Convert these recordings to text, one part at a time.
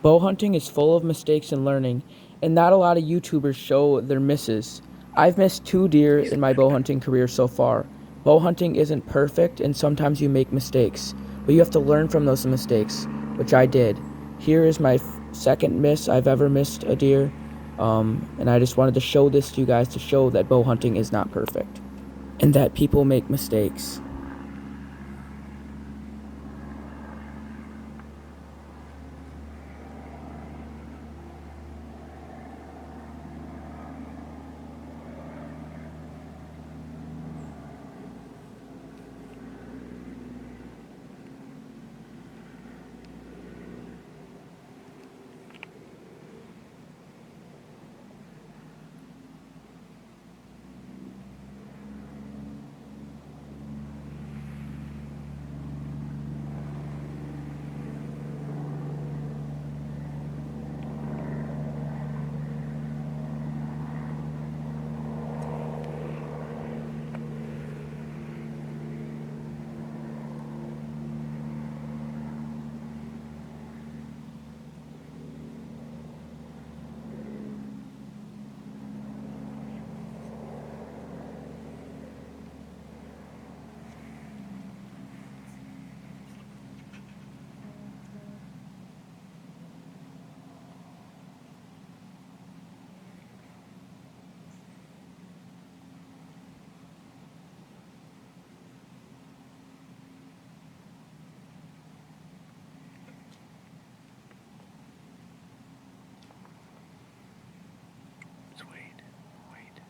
Bow hunting is full of mistakes and learning, and not a lot of YouTubers show their misses. I've missed 2 deer in my bow hunting career so far. Bow hunting isn't perfect, and sometimes you make mistakes, but you have to learn from those mistakes, which I did. Here is my second miss I've ever missed a deer, and I just wanted to show this to you guys to show that bow hunting is not perfect, and that people make mistakes. Wait.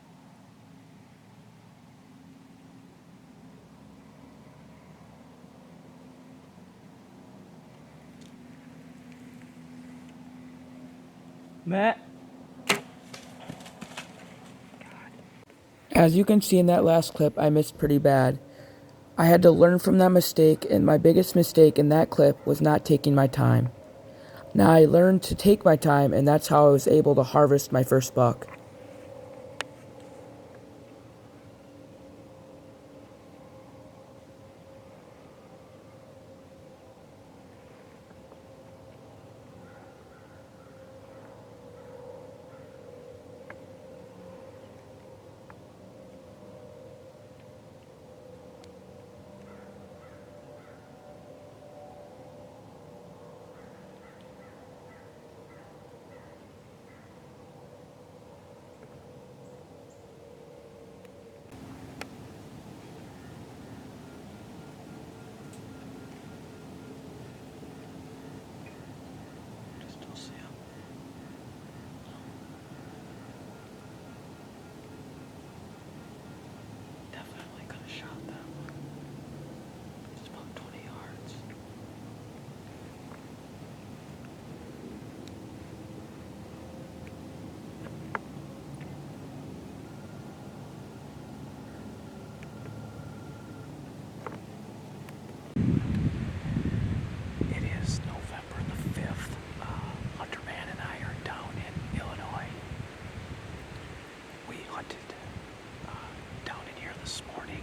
Matt? As you can see in that last clip, I missed pretty bad. I had to learn from that mistake, and my biggest mistake in that clip was not taking my time. Now I learned to take my time, and that's how I was able to harvest my first buck. Still see him. Definitely could have shot them. It's about 20 yards. It is November the 5th. Hunter Man and I are down in Illinois. We hunted down in here this morning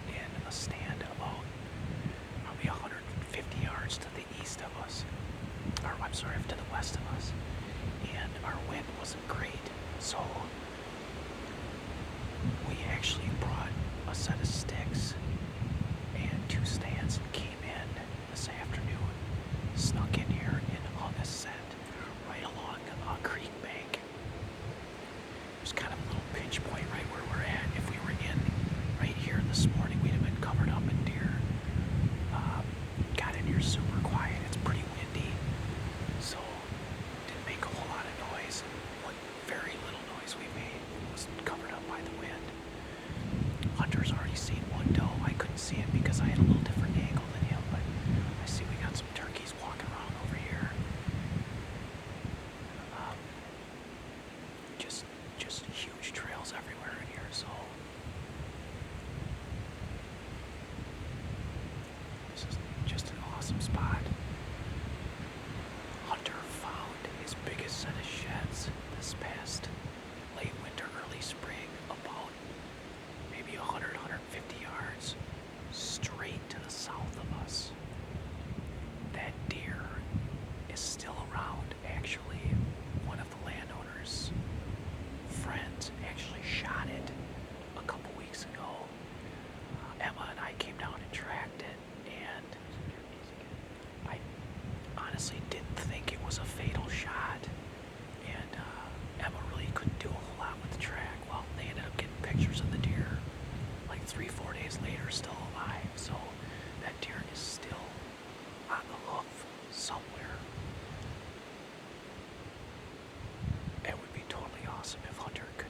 in a stand about probably 150 yards to the east of us. Or, I'm sorry, to the west of us. And our wind wasn't great, so we actually brought a set of sticks and 2 stands and came in this afternoon, snuck in here and hung a set right along a creek bank. There's kind of a little pinch point right where we're at. If we were in right here this morning, we'd have been covered up in deer. Got in here super quiet. It's pretty windy, so didn't make a whole lot of noise. What very little noise we made was covered up by the wind. Hunter's already seen one doe. I couldn't see it because I had a little different angle than him, but I see we got some turkeys walking around over here. Just huge trails everywhere in here, so this is just an awesome spot. Hunter found his biggest set of sheds this past late winter, early spring, about maybe 100, 150 yards straight to the south of us. That friends actually shot it a couple weeks ago. Emma and I came down and tracked it, and I honestly didn't think it was a fatal shot. And Emma really couldn't do a whole lot with the track. Well, they ended up getting pictures of the deer like 3-4 days later, still alive. So that deer is still on the hoof somewhere. It would be totally awesome if Hunter could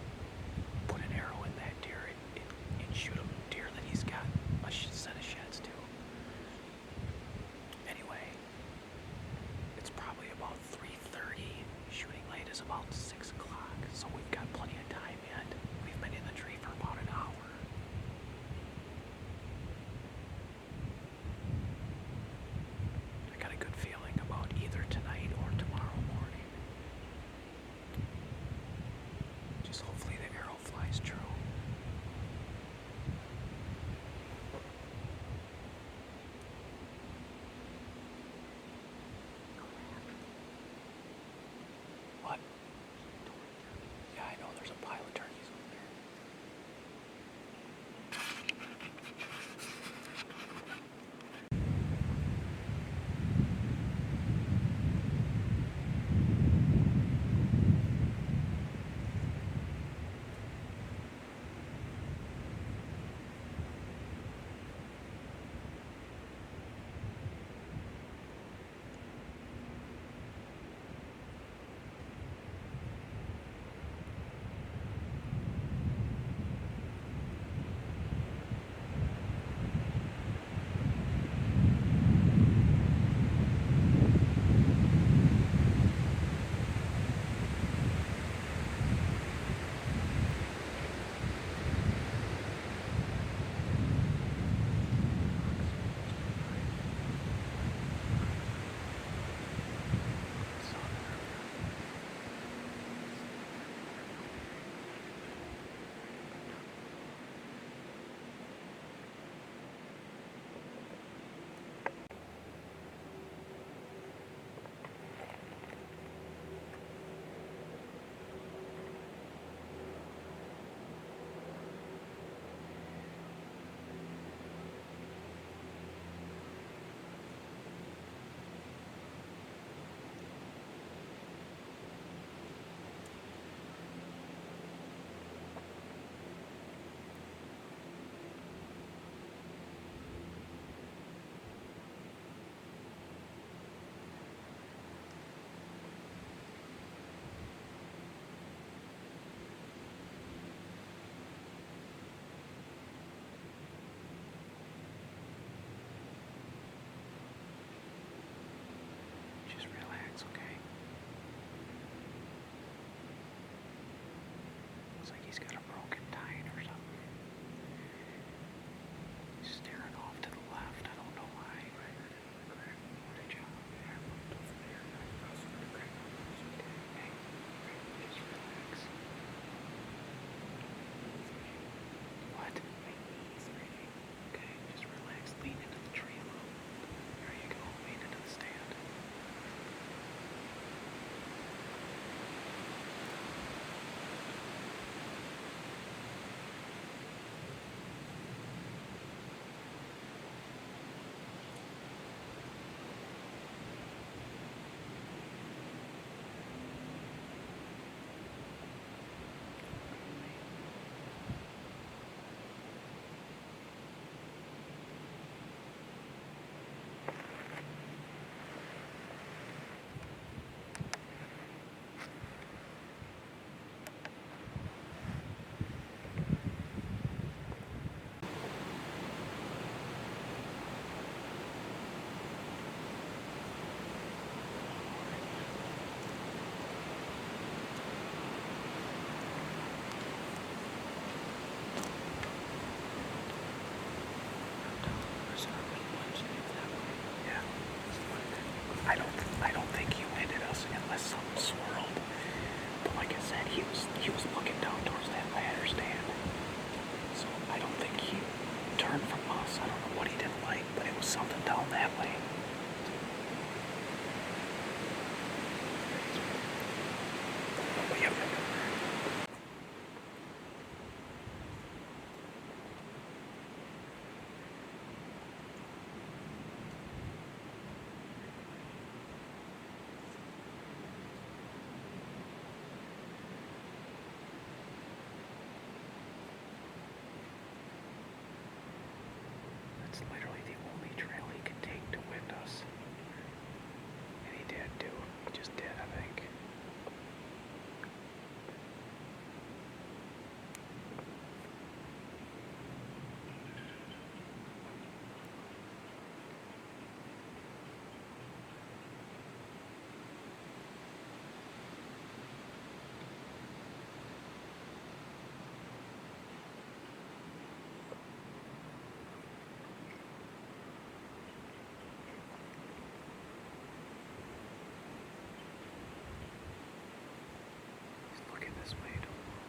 this way. Don't move.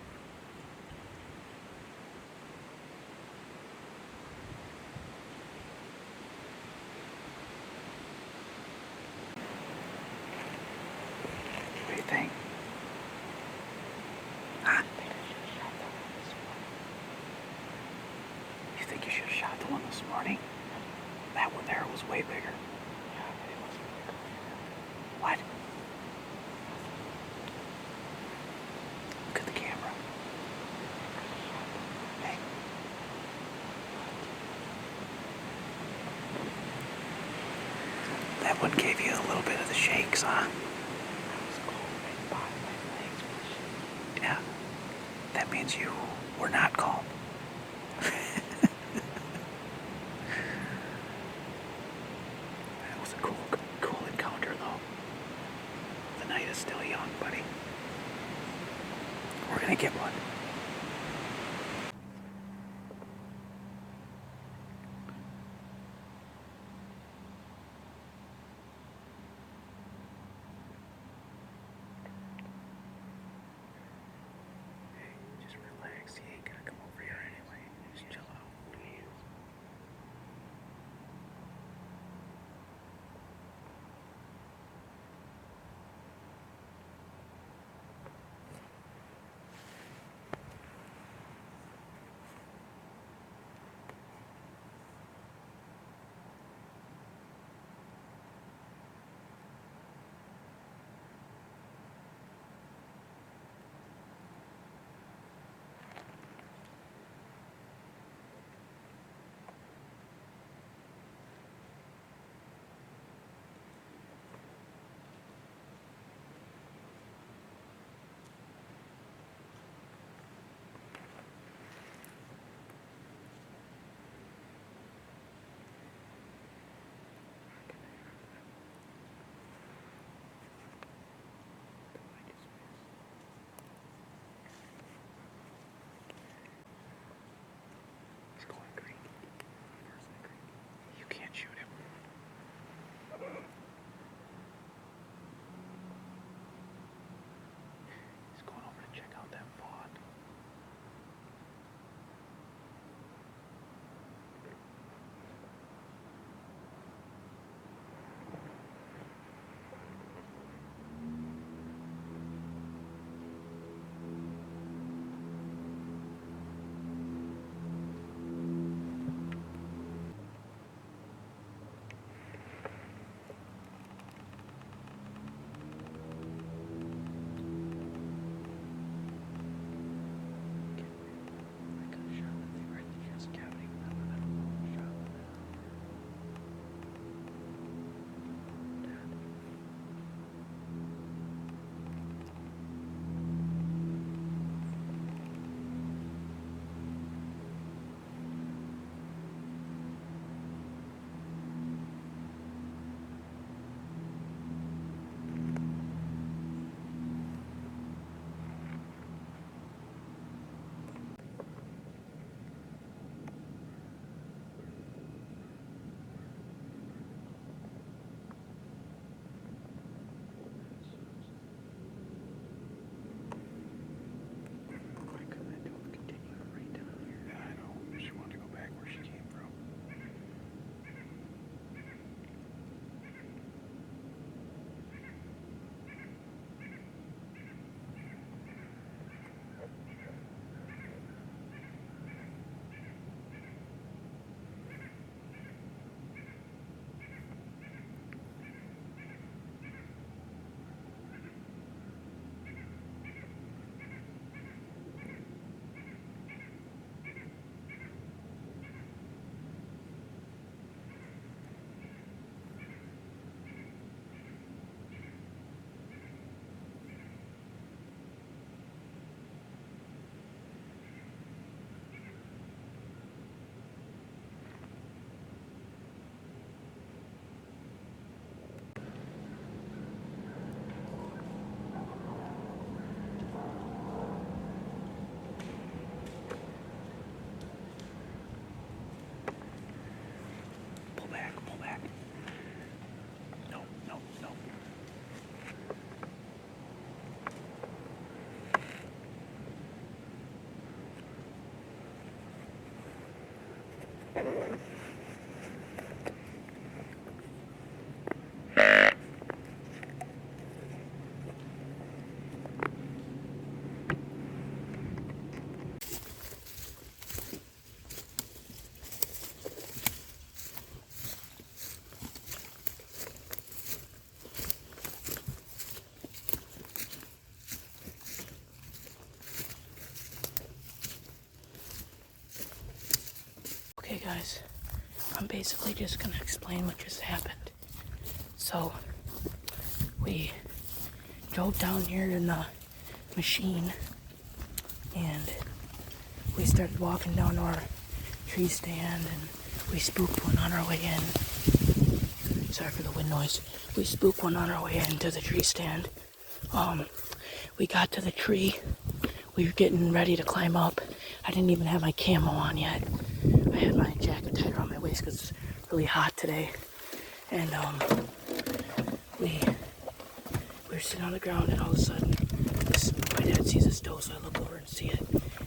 What do you think? Huh? You think you should have shot the one this morning? That one there was way bigger. Yeah, but it wasn't bigger. What? Look at the camera. Hey. That one gave you a little bit of the shakes, huh? Yeah. That means you were not calm. That was a cool encounter, though. The night is still young, buddy. We're gonna get one. Hey, just relax. He ain't gonna come over you. guys, I'm basically just gonna explain what just happened. So, we drove down here in the machine and we started walking down to our tree stand and we spooked one on our way in. Sorry for the wind noise. We spooked one on our way into the tree stand. We got to the tree. We were getting ready to climb up. I didn't even have my camo on yet. I had my jacket tied around my waist because it's really hot today. And we were sitting on the ground and all of a sudden my dad sees this doe, so I look over and see it.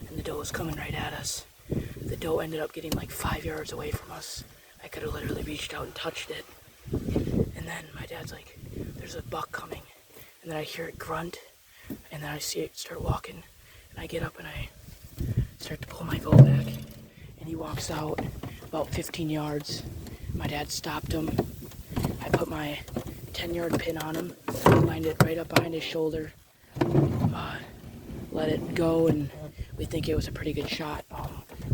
And the doe was coming right at us. The doe ended up getting like 5 yards away from us. I could have literally reached out and touched it. And then my dad's like, there's a buck coming. And then I hear it grunt. And then I see it start walking. And I get up and I start to pull my bow back. And he walks out about 15 yards. My dad stopped him. I put my 10-yard pin on him. Lined it right up behind his shoulder. Let it go, and we think it was a pretty good shot.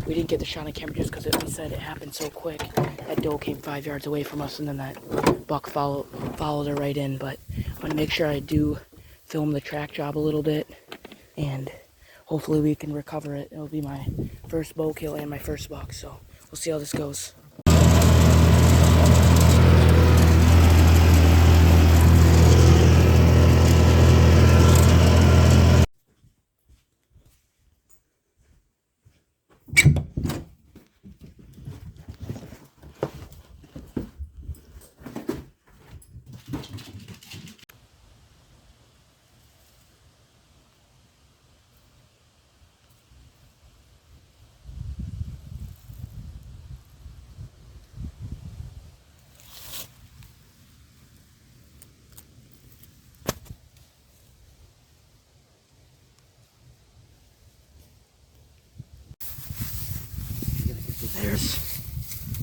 We didn't get the shot on camera just because we said it happened so quick. That doe came 5 yards away from us, and then that buck followed her right in. But I'm going to make sure I do film the track job a little bit, and hopefully we can recover it. It'll be my first bow kill and my first buck, so we'll see how this goes.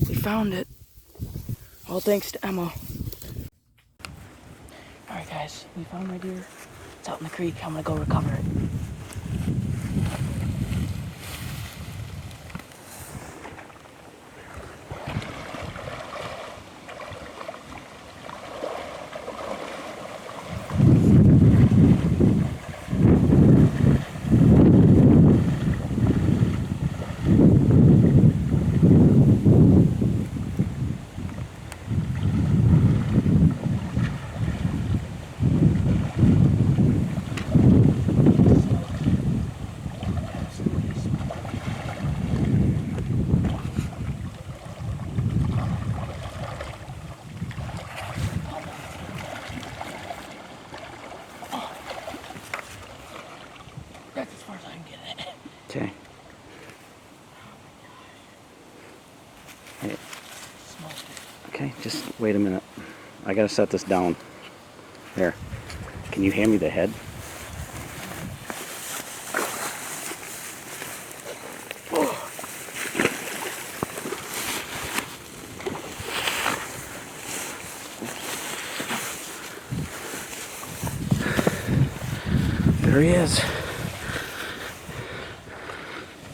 We found it. All thanks to Emma. Alright guys, we found my deer. It's out in the creek. I'm gonna go recover it. That's as far as I can get it. Okay. Hey. Okay, just wait a minute. I gotta set this down. There. Can you hand me the head? There he is.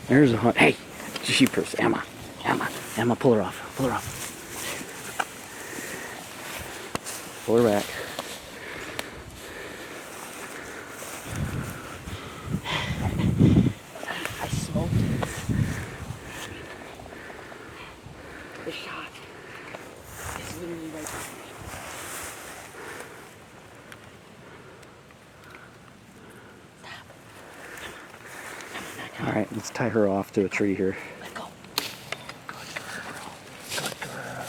There's a hunt. Hey, jeepers, Emma, pull her off, pull her off. Pull her back. I smoked it. The shot is literally right behind me. All right, let's tie her off to a tree here. Let go. Good girl. Good girl.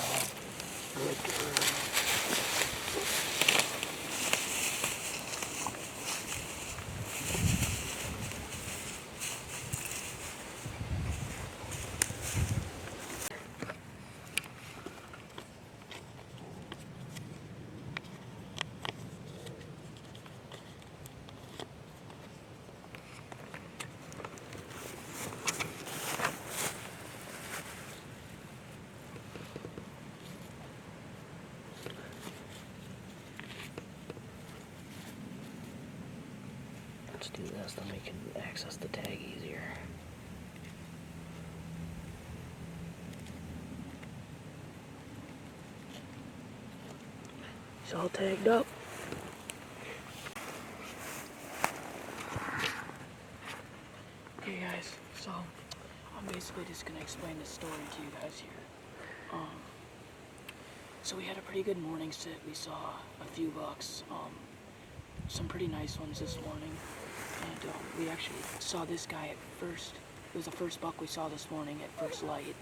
Good girl. Let's do this, then we can access the tag easier. He's all tagged up. Okay guys, so I'm basically just gonna explain the story to you guys here. So we had a pretty good morning sit. We saw a few bucks, some pretty nice ones this morning, and we actually saw this guy at first. It was the first buck we saw this morning at first light.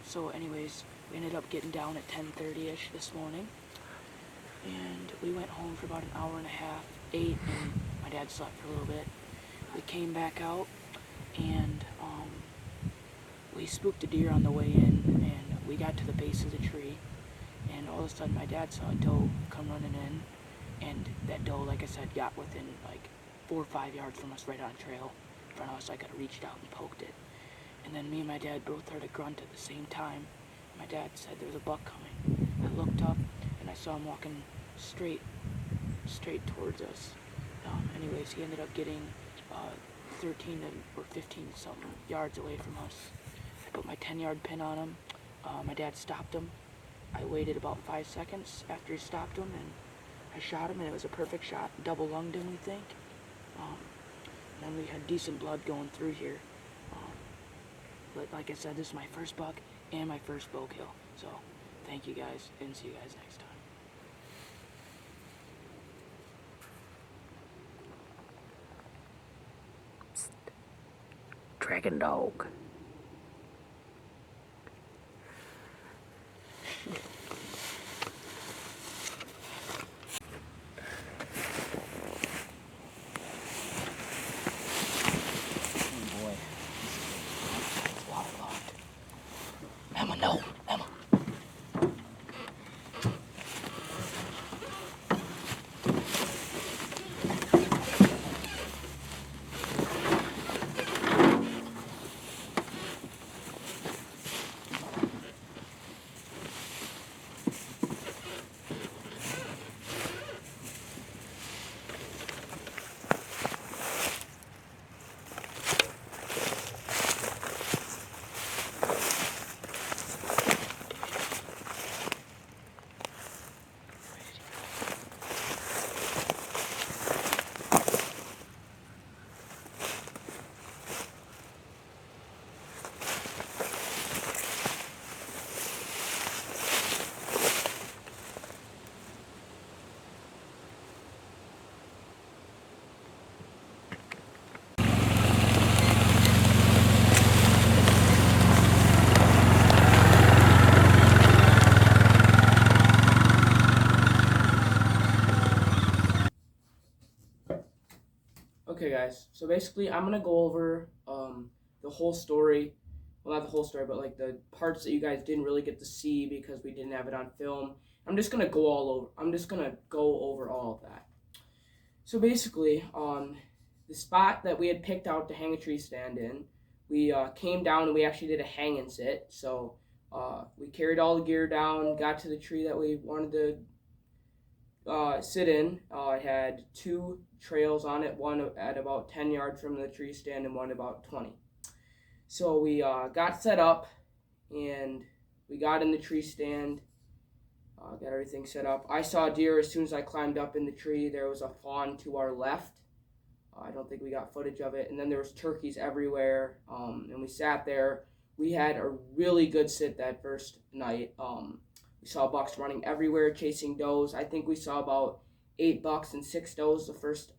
So anyways, we ended up getting down at 10:30ish this morning, and we went home for about an hour and a half, ate, and my dad slept for a little bit. We came back out, and we spooked a deer on the way in, and we got to the base of the tree, and all of a sudden my dad saw a doe come running in, and that doe, like I said, got within like 4 or 5 yards from us, right on trail in front of us. I could have reached out and poked it, and then me and my dad both heard a grunt at the same time. My dad said there was a buck coming. I looked up, and I saw him walking straight towards us. Anyways, he ended up getting 13 or 15 something yards away from us. I put my 10-yard pin on him. My dad stopped him. I waited about 5 seconds after he stopped him, and I shot him, and it was a perfect shot. Double lunged him, we think. And then we had decent blood going through here. But like I said, this is my first buck and my first bow kill. So thank you guys, and see you guys next time. Dragon dog. Oh boy. It's waterlogged. Emma, no. Emma. Okay guys, so basically I'm gonna go over the whole story. Well, not the whole story, but like the parts that you guys didn't really get to see because we didn't have it on film. I'm just gonna go over all of that. So basically, the spot that we had picked out to hang a tree stand in, we came down and we actually did a hang and sit. So we carried all the gear down, got to the tree that we wanted to sit in. It had 2 trails on it, one at about 10 yards from the tree stand and one about 20. So we got set up, and we got in the tree stand, got everything set up. I saw a deer as soon as I climbed up in the tree. There was a fawn to our left. I don't think we got footage of it. And then there was turkeys everywhere, and we sat there. We had a really good sit that first night. We saw bucks running everywhere, chasing does. I think we saw about 8 bucks and 6 does the first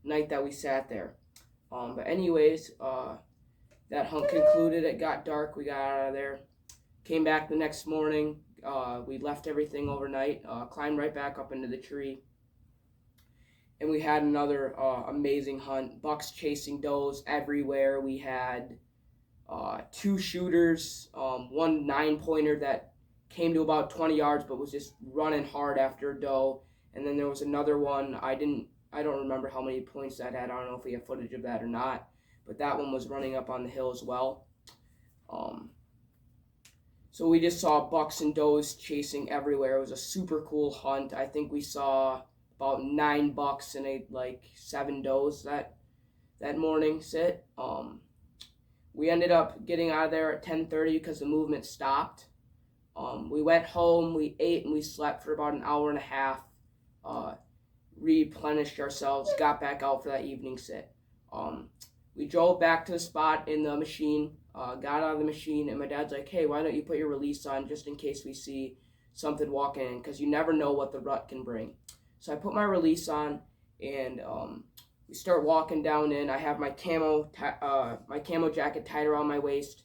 night that we sat there. But anyways, that hunt concluded. It got dark. We got out of there. Came back the next morning. We left everything overnight. Climbed right back up into the tree. And we had another amazing hunt. Bucks chasing does everywhere. We had 2 shooters, one 9-pointer that came to about 20 yards but was just running hard after a doe, and then there was another one. I don't remember how many points that had. I don't know if we have footage of that or not, but that one was running up on the hill as well. So we just saw bucks and does chasing everywhere. It was a super cool hunt. I think we saw about 9 bucks and like 7 does that morning sit. We ended up getting out of there at 10:30 because the movement stopped. We went home, we ate, and we slept for about an hour and a half. Uh, Replenished ourselves, got back out for that evening sit. Um, we drove back to the spot in the machine, got out of the machine, and my dad's like, "Hey, why don't you put your release on just in case we see something walking in? Because you never know what the rut can bring." So I put my release on, and we start walking down in. I have my camo jacket tied around my waist.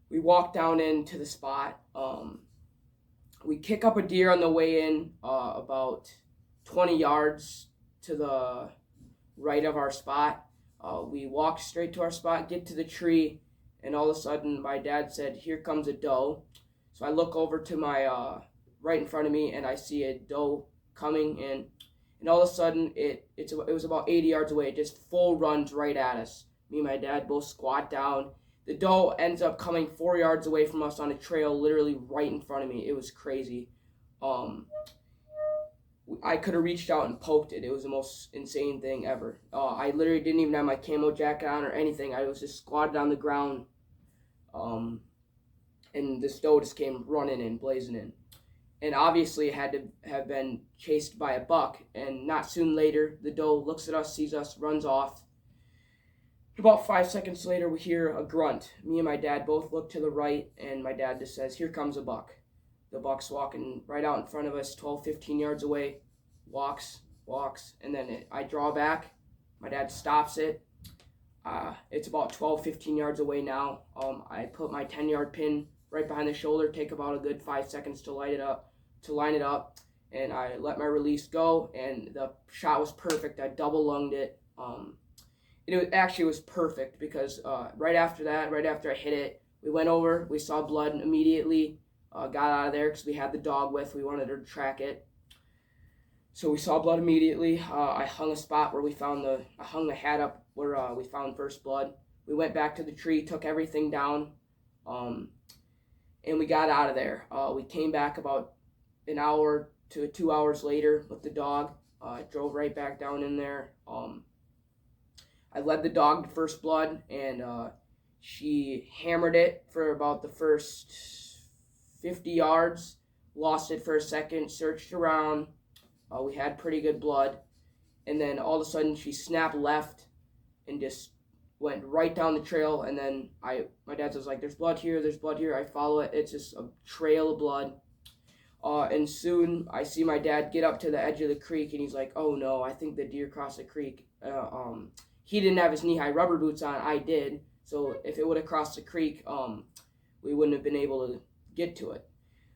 We walk down into the spot. We kick up a deer on the way in, about 20 yards to the right of our spot. We walk straight to our spot, get to the tree, and all of a sudden my dad said, "Here comes a doe." So I look over to my right in front of me, and I see a doe coming in. And all of a sudden, it was about 80 yards away. It just full runs right at us. Me and my dad both squat down. The doe ends up coming 4 yards away from us on a trail, literally right in front of me. It was crazy. I could have reached out and poked it. It was the most insane thing ever. I literally didn't even have my camo jacket on or anything. I was just squatted on the ground, and this doe just came running in, blazing in. And obviously it had to have been chased by a buck. And not soon later, the doe looks at us, sees us, runs off. About 5 seconds later, we hear a grunt. Me and my dad both look to the right, and my dad just says, "Here comes a buck." The buck's walking right out in front of us, 12, 15 yards away. Walks, and then I draw back. My dad stops it. It's about 12, 15 yards away now. I put my 10-yard pin right behind the shoulder, take about a good 5 seconds to line it up, and I let my release go, and the shot was perfect. I double lunged it. It was perfect because right after I hit it, we went over, we saw blood immediately, got out of there because we had the dog with, we wanted her to track it. So we saw blood immediately. I hung the hat up where we found first blood. We went back to the tree, took everything down, and we got out of there. We came back about an hour to 2 hours later with the dog. Drove right back down in there. I led the dog to first blood, and she hammered it for about the first 50 yards, lost it for a second, searched around. We had pretty good blood, and then all of a sudden she snapped left and just went right down the trail. And then my dad was like, "There's blood here, there's blood here." I follow it. It's just a trail of blood. And soon I see my dad get up to the edge of the creek, and he's like, "Oh no, I think the deer crossed the creek." He didn't have his knee-high rubber boots on. I did. So if it would have crossed the creek, we wouldn't have been able to get to it.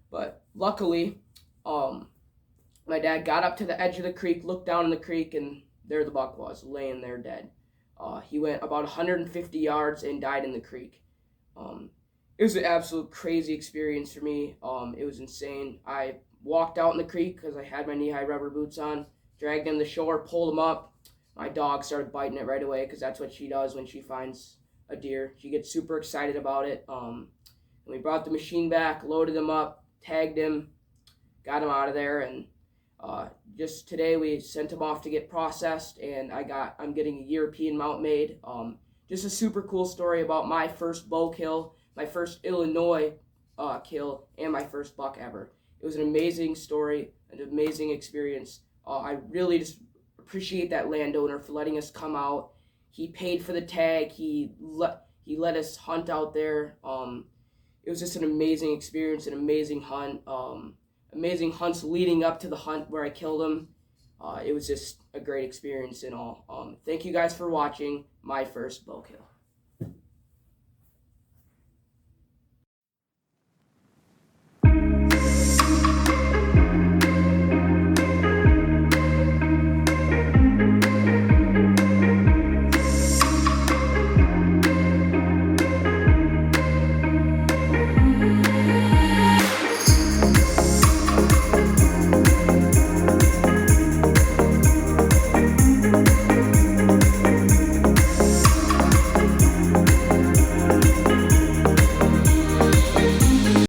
But luckily, my dad got up to the edge of the creek, looked down in the creek, and there the buck was, laying there dead. He went about 150 yards and died in the creek. It was an absolute crazy experience for me. It was insane. I walked out in the creek because I had my knee-high rubber boots on, dragged him to the shore, pulled him up. My dog started biting it right away because that's what she does when she finds a deer. She gets super excited about it. And we brought the machine back, loaded him up, tagged him, got him out of there, and just today we sent him off to get processed, and I'm getting a European mount made. Just a super cool story about my first bow kill, my first Illinois kill, and my first buck ever. It was an amazing story, an amazing experience. I really just appreciate that landowner for letting us come out. He paid for the tag. He let us hunt out there. It was just an amazing experience, an amazing hunt. Amazing hunts leading up to the hunt where I killed him. It was just a great experience and all. Thank you guys for watching my first bow kill.